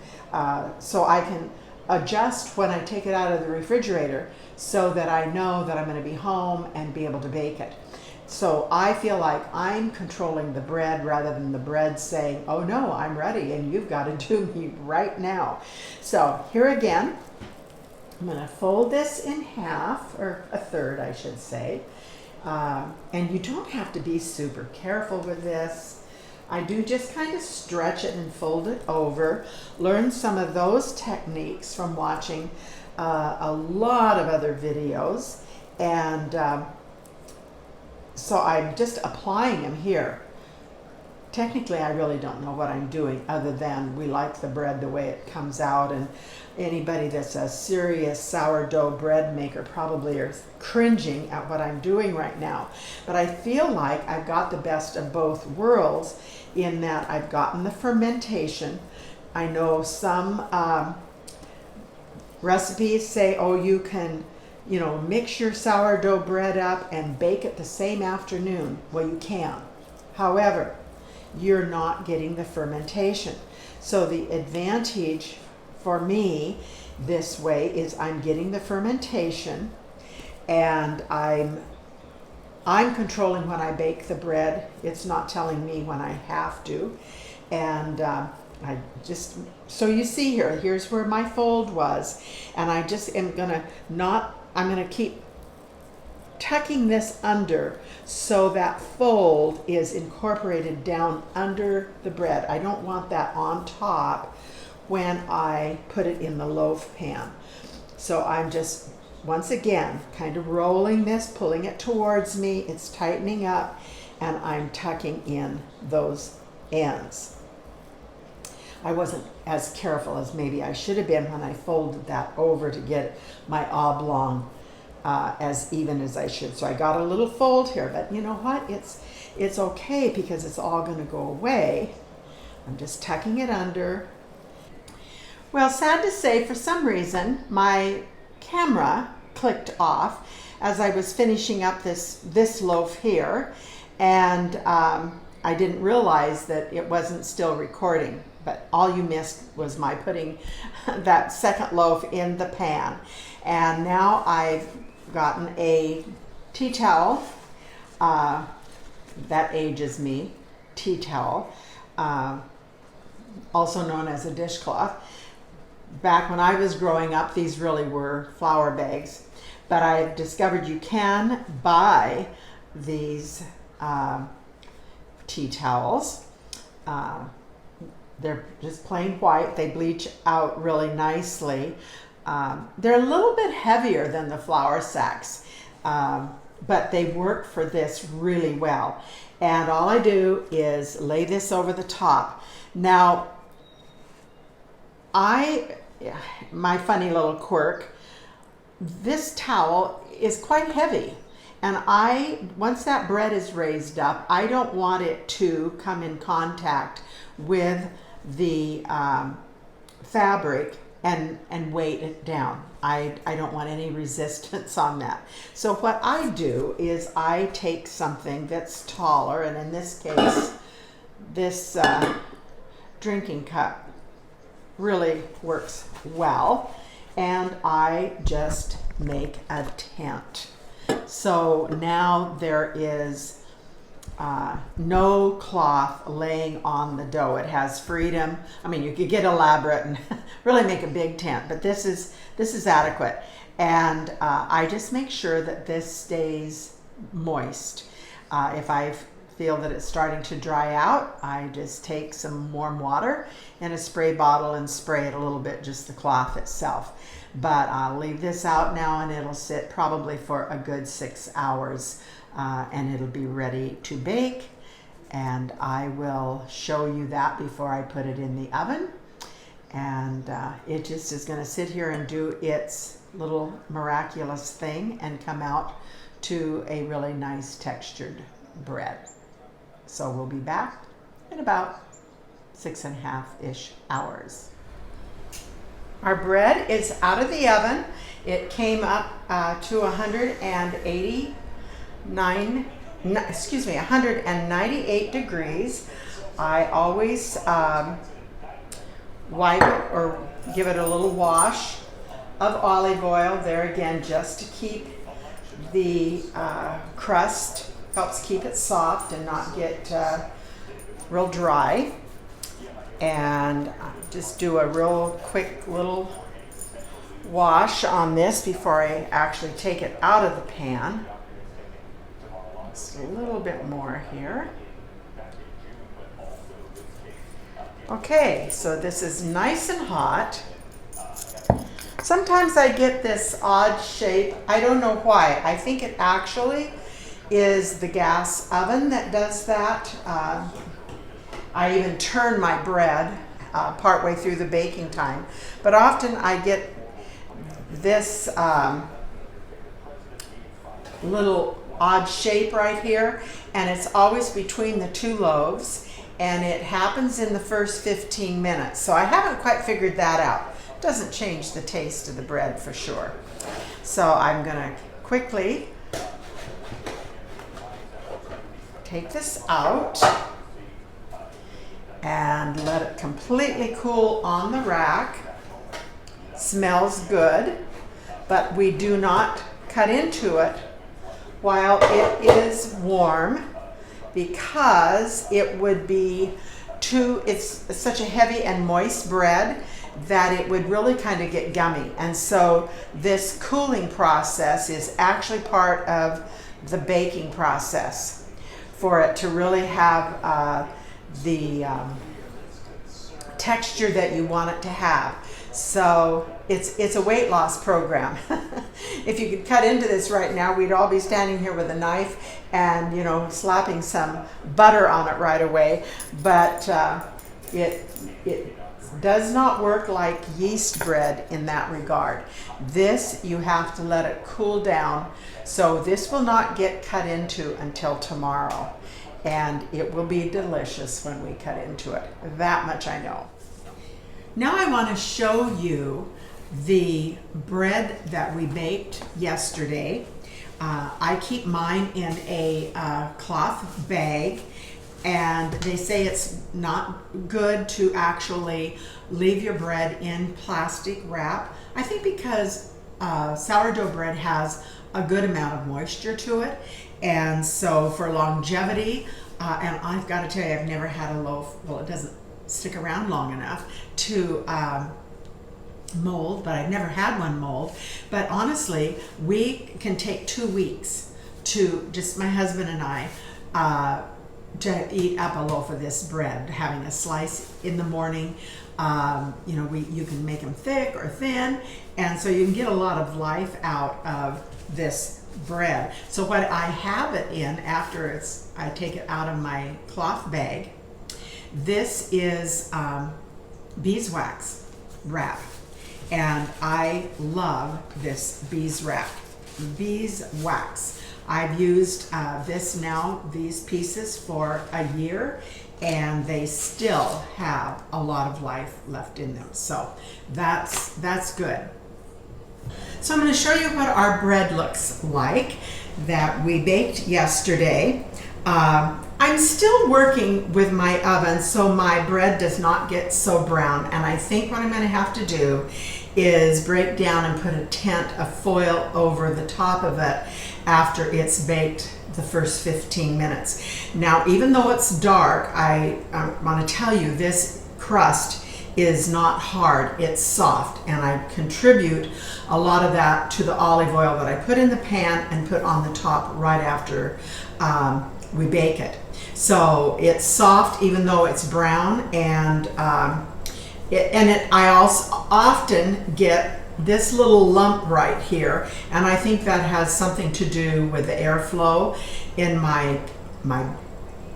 so I can adjust when I take it out of the refrigerator so that I know that I'm going to be home and be able to bake it. So I feel like I'm controlling the bread rather than the bread saying, oh no, I'm ready and you've got to do me right now. So here again, I'm going to fold this in half, or a third I should say, And you don't have to be super careful with this. I do just kind of stretch it and fold it over. Learn some of those techniques from watching a lot of other videos. And so I'm just applying them here. Technically, I really don't know what I'm doing other than we like the bread the way it comes out, and anybody that's a serious sourdough bread maker probably are cringing at what I'm doing right now. But I feel like I've got the best of both worlds in that I've gotten the fermentation. I know some recipes say, oh, you can, mix your sourdough bread up and bake it the same afternoon. Well, you can. However, you're not getting the fermentation. So the advantage for me this way is I'm getting the fermentation, and I'm controlling when I bake the bread. It's not telling me when I have to. And so you see here's where my fold was. And I just am I'm gonna keep tucking this under so that fold is incorporated down under the bread. I don't want that on top when I put it in the loaf pan. So I'm just, once again, kind of rolling this, pulling it towards me. It's tightening up, and I'm tucking in those ends. I wasn't as careful as maybe I should have been when I folded that over to get my oblong as even as I should. So I got a little fold here, but you know what? It's okay because it's all going to go away. I'm just tucking it under. Well, sad to say, for some reason, my camera clicked off as I was finishing up this loaf here, and I didn't realize that it wasn't still recording. But all you missed was my putting that second loaf in the pan. And now I've gotten a tea towel, that ages me, tea towel, also known as a dishcloth. Back when I was growing up, these really were flour bags, but I've discovered you can buy these tea towels. They're just plain white. They bleach out really nicely. They're a little bit heavier than the flour sacks, but they work for this really well. And all I do is lay this over the top. Now, my funny little quirk, this towel is quite heavy. And once that bread is raised up, I don't want it to come in contact with the fabric and weight it down. I don't want any resistance on that. So what I do is I take something that's taller, and in this case, this drinking cup really works well, and I just make a tent. So now there is no cloth laying on the dough. It has freedom. I mean, you could get elaborate and really make a big tent, but this is adequate. And I just make sure that this stays moist. If I feel that it's starting to dry out, I just take some warm water in a spray bottle and spray it a little bit, just the cloth itself. But I'll leave this out now, and it'll sit probably for a good 6 hours. And it'll be ready to bake, and I will show you that before I put it in the oven. And it just is going to sit here and do its little miraculous thing and come out to a really nice textured bread. So we'll be back in about 6.5-ish hours. Our bread is out of the oven. It came up to 198 degrees. I always wipe it or give it a little wash of olive oil there again, just to keep the crust, helps keep it soft and not get real dry. And just do a real quick little wash on this before I actually take it out of the pan. Just a little bit more here. Okay, so this is nice and hot. Sometimes I get this odd shape. I don't know why. I think it actually is the gas oven that does that. I even turn my bread partway through the baking time. But often I get this little odd shape right here, and it's always between the two loaves, and it happens in the first 15 minutes. So I haven't quite figured that out. Doesn't change the taste of the bread for sure. So I'm gonna quickly take this out and let it completely cool on the rack. Smells good, but we do not cut into it while it is warm, because it would be it's such a heavy and moist bread that it would really kind of get gummy. And so this cooling process is actually part of the baking process for it to really have the texture that you want it to have. So it's a weight loss program. If you could cut into this right now, we'd all be standing here with a knife and, you know, slapping some butter on it right away. But it does not work like yeast bread in that regard. This, you have to let it cool down. So this will not get cut into until tomorrow. And it will be delicious when we cut into it. That much I know. Now I want to show you the bread that we baked yesterday. I keep mine in a cloth bag, and they say it's not good to actually leave your bread in plastic wrap. I think because sourdough bread has a good amount of moisture to it, and so for longevity, and I've got to tell you, I've never had a loaf, well, it doesn't stick around long enough to mold, but I've never had one mold. But honestly, we can take 2 weeks to, just my husband and I, to eat up a loaf of this bread, having a slice in the morning. You know, you can make them thick or thin, and so you can get a lot of life out of this bread. So what I have it in after I take it out of my cloth bag, this is beeswax wrap, and I love this beeswax. I've used these pieces for a year, and they still have a lot of life left in them. So that's good. So I'm going to show you what our bread looks like that we baked yesterday. I'm still working with my oven so my bread does not get so brown, and I think what I'm going to have to do is break down and put a tent of foil over the top of it after it's baked the first 15 minutes. Now, even though it's dark, I want to tell you this crust is not hard, it's soft, and I contribute a lot of that to the olive oil that I put in the pan and put on the top right after we bake it. So it's soft even though it's brown, and I also often get this little lump right here, and I think that has something to do with the airflow in my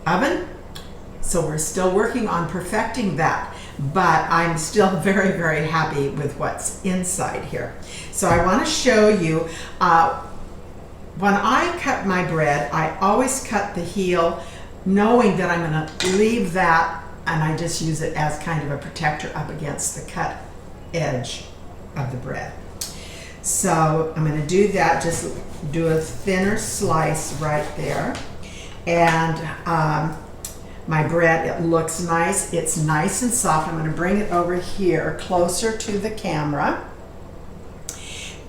oven. So we're still working on perfecting that, but I'm still very, very happy with what's inside here. So I want to show you, when I cut my bread, I always cut the heel knowing that I'm going to leave that, and I just use it as kind of a protector up against the cut edge of the bread. So I'm going to do that, just do a thinner slice right there. And my bread, it looks nice. It's nice and soft. I'm going to bring it over here closer to the camera.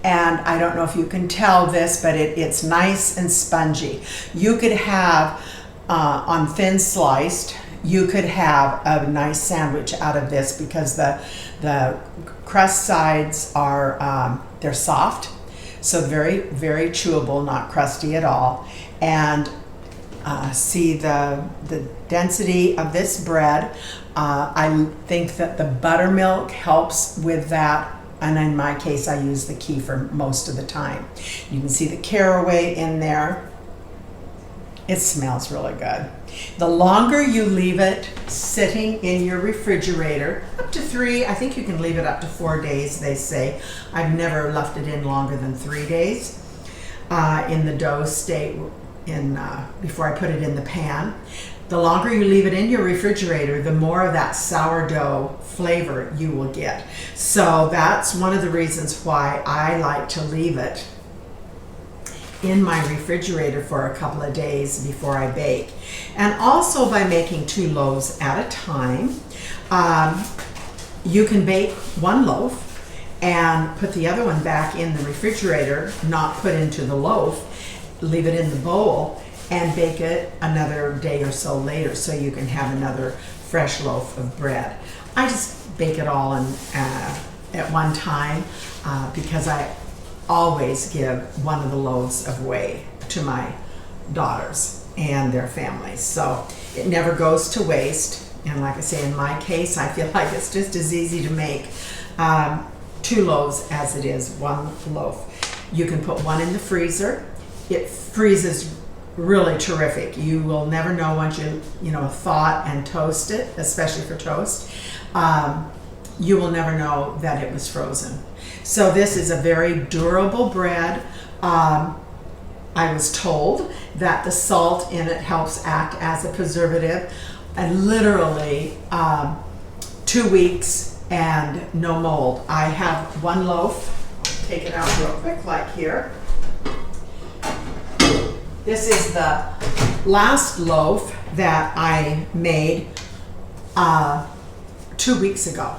And I don't know if you can tell this, but it's nice and spongy. You could have, on thin sliced, you could have a nice sandwich out of this, because the crust sides are, they're soft, so very, very chewable, not crusty at all. And see the density of this bread. I think that the buttermilk helps with that. And in my case, I use the Keifer most of the time. You can see the caraway in there. It smells really good. The longer you leave it sitting in your refrigerator, up to 3, I think you can leave it up to 4 days, they say. I've never left it in longer than 3 days in the dough state before I put it in the pan. The longer you leave it in your refrigerator, the more of that sourdough flavor you will get. So that's one of the reasons why I like to leave it in my refrigerator for a couple of days before I bake. And also by making 2 loaves at a time, you can bake 1 loaf and put the other one back in the refrigerator, not put into the loaf, leave it in the bowl, and bake it another day or so later so you can have another fresh loaf of bread. I just bake it all at one time because I always give one of the loaves away to my daughters and their families. So it never goes to waste. And like I say, in my case, I feel like it's just as easy to make 2 loaves as it is 1 loaf. You can put 1 in the freezer. It freezes really terrific. You will never know once you thaw it and toast it, especially for toast. You will never know that it was frozen. So this is a very durable bread. I was told that the salt in it helps act as a preservative. And literally 2 weeks and no mold. I have 1 loaf. I'll take it out real quick, like here. This is the last loaf that I made 2 weeks ago.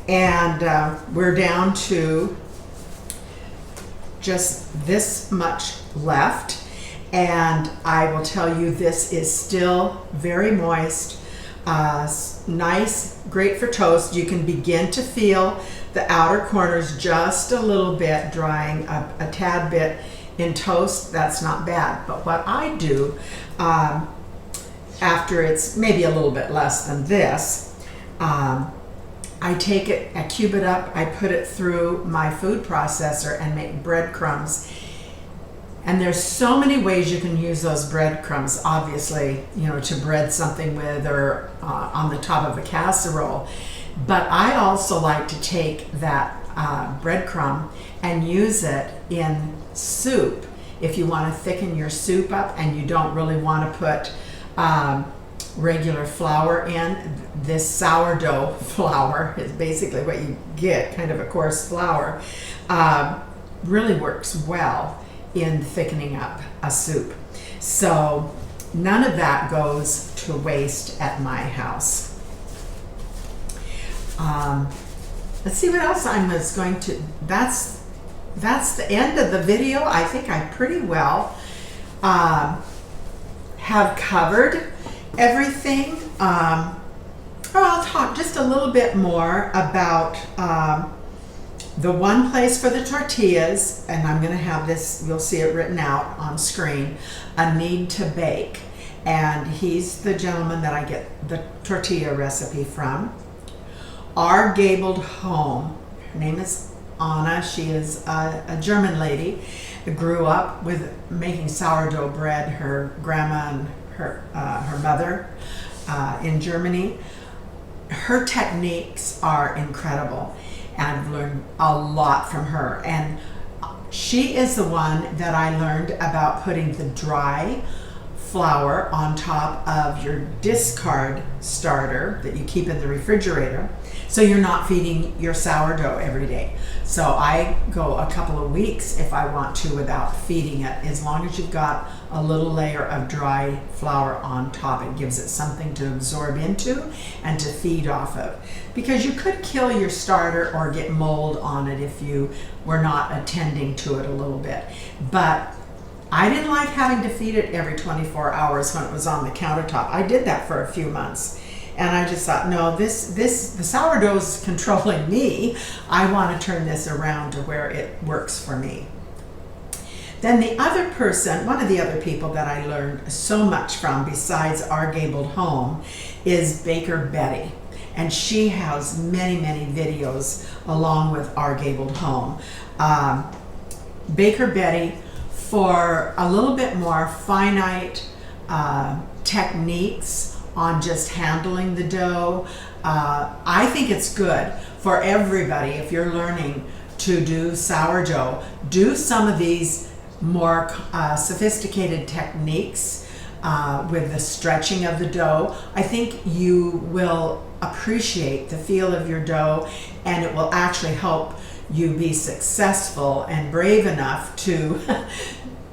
And we're down to just this much left. And I will tell you, this is still very moist, nice, great for toast. You can begin to feel the outer corners just a little bit drying up a tad bit. In toast, that's not bad. But what I do after it's maybe a little bit less than this, I take it, I cube it up, I put it through my food processor and make breadcrumbs. And there's so many ways you can use those breadcrumbs, obviously, to bread something with or on the top of a casserole. But I also like to take that breadcrumb and use it in soup. If you want to thicken your soup up and you don't really want to put regular flour in, this sourdough flour is basically what you get, kind of a coarse flour, really works well in thickening up a soup. So none of that goes to waste at my house. Let's see what else I was going to, that's the end of the video. I think I pretty well have covered everything. I'll talk just a little bit more about the one place for the tortillas, and I'm going to have this, you'll see it written out on screen, a need to bake. And he's the gentleman that I get the tortilla recipe from. Our Gabled Home, her name is Anna. She is a German lady, grew up with making sourdough bread, her grandma and her mother in Germany. Her techniques are incredible, and I've learned a lot from her. And she is the one that I learned about putting the dry flour on top of your discard starter that you keep in the refrigerator, so you're not feeding your sourdough every day. So I go a couple of weeks if I want to without feeding it, as long as you've got a little layer of dry flour on top. It gives it something to absorb into and to feed off of, because you could kill your starter or get mold on it if you were not attending to it a little bit. But I didn't like having to feed it every 24 hours when it was on the countertop. I did that for a few months. And I just thought, no, the sourdough is controlling me. I want to turn this around to where it works for me. Then the other person, one of the other people that I learned so much from besides Our Gabled Home is Baker Betty. And she has many, many videos along with Our Gabled Home. Baker Betty, for a little bit more finite techniques on just handling the dough. I think it's good for everybody. If you're learning to do sourdough, do some of these more sophisticated techniques with the stretching of the dough. I think you will appreciate the feel of your dough, and it will actually help you be successful and brave enough to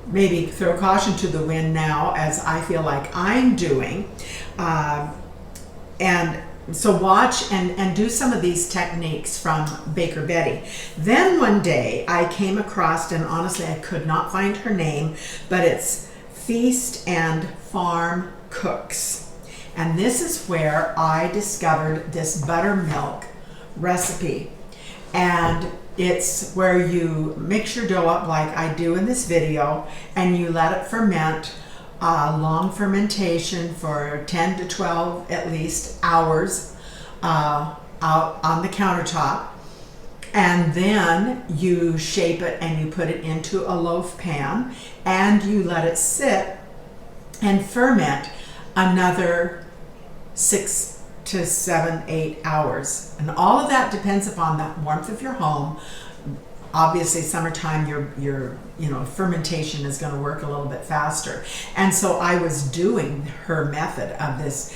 maybe throw caution to the wind now, as I feel like I'm doing. And so watch and do some of these techniques from Baker Betty. Then one day I came across, and honestly I could not find her name, but it's Feast and Farm Cooks. And this is where I discovered this buttermilk recipe. And it's where you mix your dough up like I do in this video, and you let it ferment, long fermentation for 10 to 12 at least hours out on the countertop. And then you shape it and you put it into a loaf pan, and you let it sit and ferment another 6 to 7, 8 hours. And all of that depends upon the warmth of your home. Obviously summertime, your fermentation is going to work a little bit faster. And so I was doing her method of this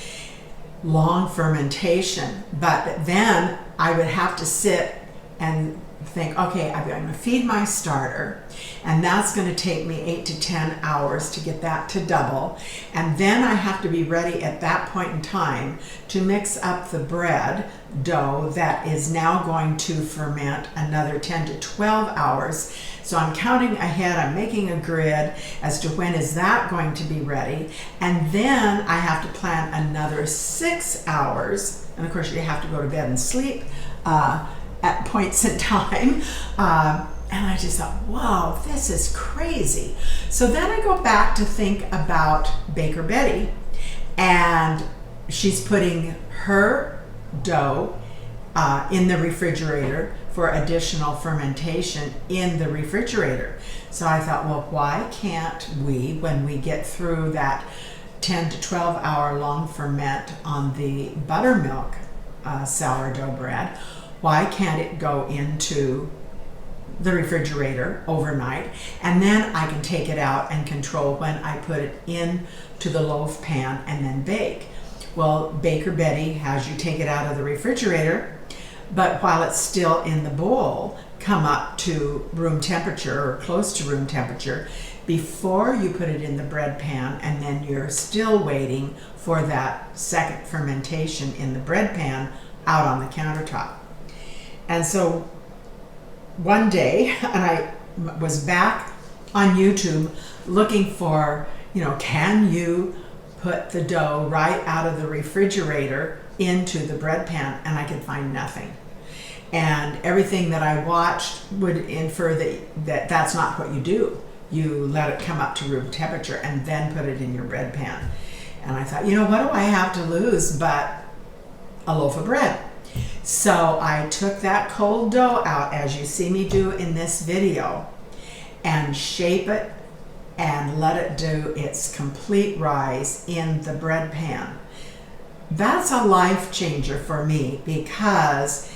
long fermentation, but then I would have to sit and think, okay, I'm going to feed my starter, and that's going to take me 8 to 10 hours to get that to double. And then I have to be ready at that point in time to mix up the bread dough that is now going to ferment another 10 to 12 hours. So I'm counting ahead, I'm making a grid as to when is that going to be ready. And then I have to plan another 6 hours. And of course you have to go to bed and sleep at points in time. And I just thought, whoa, this is crazy. So then I go back to think about Baker Betty, and she's putting her dough in the refrigerator for additional fermentation in the refrigerator. So I thought, well, why can't we, when we get through that 10 to 12 hour long ferment on the buttermilk sourdough bread, why can't it go into the refrigerator overnight, and then I can take it out and control when I put it into the loaf pan and then bake. Well, Baker Betty has you take it out of the refrigerator, but while it's still in the bowl, come up to room temperature or close to room temperature before you put it in the bread pan, and then you're still waiting for that second fermentation in the bread pan out on the countertop. And so one day, and I was back on YouTube looking for, can you put the dough right out of the refrigerator into the bread pan, and I could find nothing. And everything that I watched would infer that that's not what you do. You let it come up to room temperature and then put it in your bread pan. And I thought, what do I have to lose but a loaf of bread? So I took that cold dough out, as you see me do in this video, and shape it and let it do its complete rise in the bread pan. That's a life changer for me, because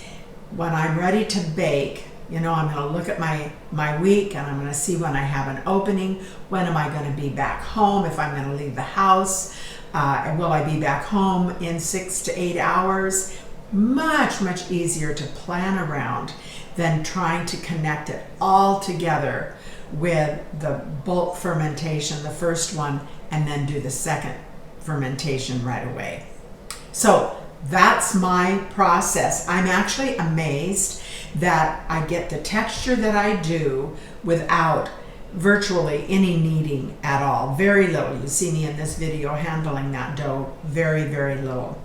when I'm ready to bake, I'm going to look at my week, and I'm going to see when I have an opening, when am I going to be back home, if I'm going to leave the house, and will I be back home in 6 to 8 hours? Much, much easier to plan around than trying to connect it all together with the bulk fermentation, the first one, and then do the second fermentation right away. So that's my process. I'm actually amazed that I get the texture that I do without virtually any kneading at all. Very little. You see me in this video handling that dough, very, very little.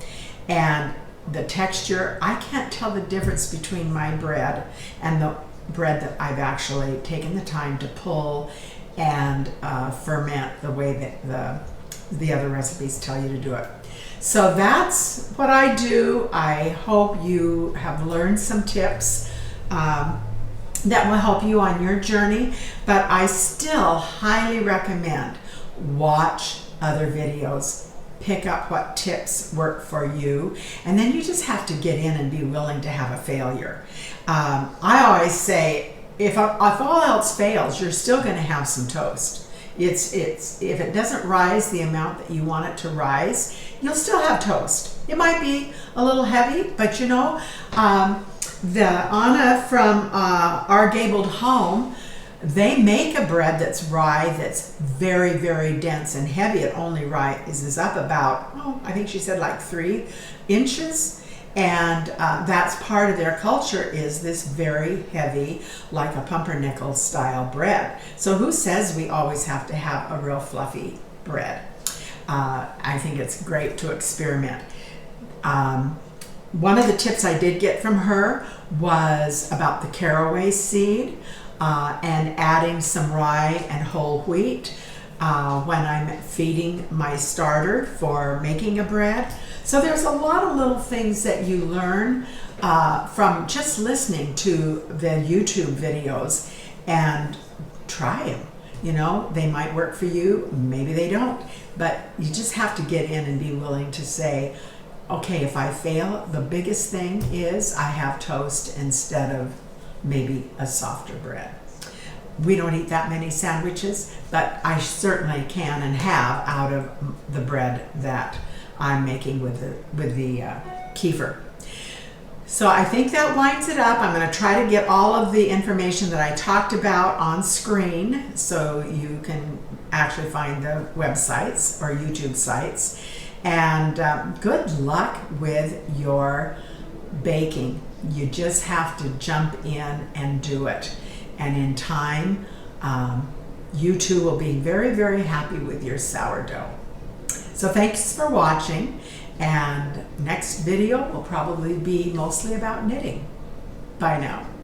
And the texture, I can't tell the difference between my bread and the bread that I've actually taken the time to pull and ferment the way that the other recipes tell you to do it. So that's what I do. I hope you have learned some tips that will help you on your journey, but I still highly recommend watch other videos, pick up what tips work for you, and then you just have to get in and be willing to have a failure. I always say, if all else fails, you're still going to have some toast. If it doesn't rise the amount that you want it to rise, you'll still have toast. It might be a little heavy, but you know, the Anna from Our Gabled Home, they make a bread that's rye that's very, very dense and heavy. It only rises up about, I think she said like 3 inches. And that's part of their culture, is this very heavy, like a pumpernickel style bread. So who says we always have to have a real fluffy bread? I think it's great to experiment. One of the tips I did get from her was about the caraway seed and adding some rye and whole wheat when I'm feeding my starter for making a bread. So there's a lot of little things that you learn from just listening to the YouTube videos, and try them. You know, they might work for you, maybe they don't, but you just have to get in and be willing to say, okay, if I fail, the biggest thing is I have toast instead of maybe a softer bread. We don't eat that many sandwiches, but I certainly can and have out of the bread that I'm making with the Keifer. So I think that winds it up. I'm going to try to get all of the information that I talked about on screen so you can actually find the websites or YouTube sites. And good luck with your baking. You just have to jump in and do it. And in time, you too will be very, very happy with your sourdough. So thanks for watching, and next video will probably be mostly about knitting. Bye now.